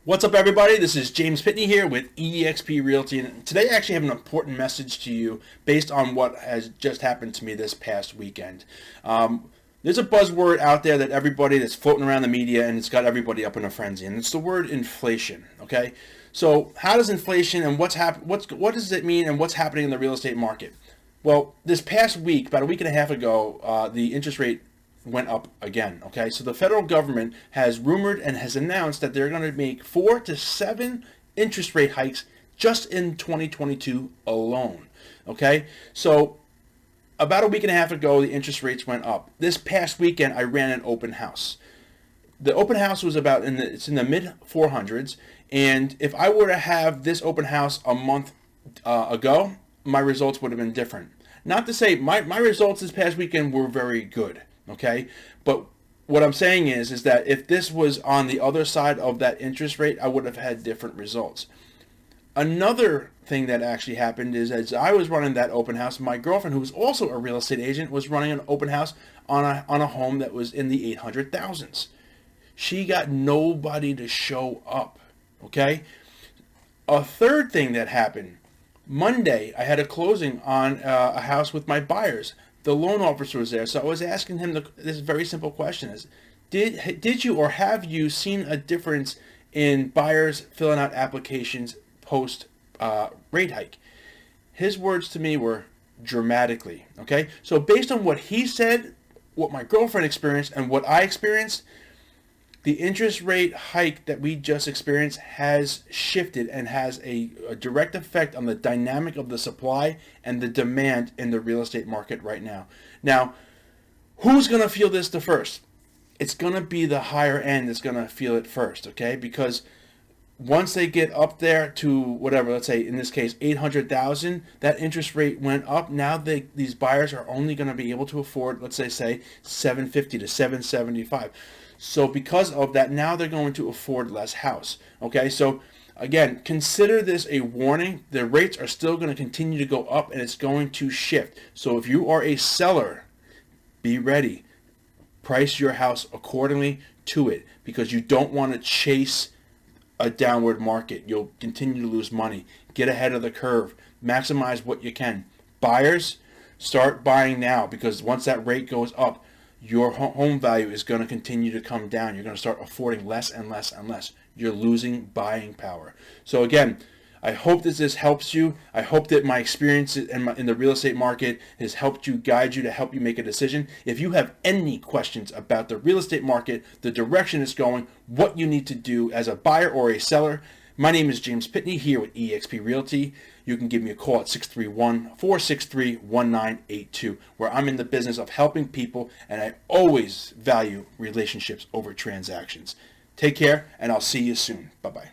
What's up, everybody? This is James Pitney here with eXp Realty, and today I actually have an important message to you based on what has just happened to me this past weekend. There's a buzzword out there that everybody that's floating around the media, and it's got everybody up in a frenzy, and it's the word inflation. Okay, so how does inflation and what does it mean, and what's happening in the real estate market? Well, this past week, about a week and a half ago, the interest rate went up again. Okay, so the federal government has rumored and has announced that they're going to make 4 to 7 interest rate hikes just in 2022 alone. Okay, so about a week and a half ago, the interest rates went up. This past weekend, I ran an open house. The open house was it's in the mid 400s, and if I were to have this open house a month ago, my results would have been different. Not to say my results this past weekend were very good. Okay, but what I'm saying is that if this was on the other side of that interest rate, I would have had different results. Another thing that actually happened is, as I was running that open house, my girlfriend, who was also a real estate agent, was running an open house on a home that was in the 800,000s. She got nobody to show up. Okay, a third thing that happened, Monday, I had a closing on a house with my buyers. The loan officer was there, so I was asking him this very simple question: is did you or have you seen a difference in buyers filling out applications post rate hike? His words to me were dramatically. Okay, so based on what he said, what my girlfriend experienced, and what I experienced, the interest rate hike that we just experienced has shifted and has a direct effect on the dynamic of the supply and the demand in the real estate market right now. Now, who's going to feel this the first? It's going to be the higher end that's going to feel it first, okay? Because once they get up there to whatever, let's say in this case 800,000, that interest rate went up. Now these buyers are only going to be able to afford, let's say 750 to 775. So because of that, now they're going to afford less house. Okay, so again, consider this a warning. The rates are still going to continue to go up, and it's going to shift. So if you are a seller, be ready. Price your house accordingly to it, because you don't want to chase a downward market. You'll continue to lose money. Get ahead of the curve. Maximize what you can. Buyers, start buying now, because once that rate goes up, your home value is going to continue to come down. You're going to start affording less and less and less. You're losing buying power. So again, I hope that this helps you. I hope that my experience in the real estate market has helped you, guide you to help you make a decision. If you have any questions about the real estate market, the direction it's going, what you need to do as a buyer or a seller, my name is James Pitney here with eXp Realty. You can give me a call at 631-463-1982, where I'm in the business of helping people, and I always value relationships over transactions. Take care, and I'll see you soon. Bye-bye.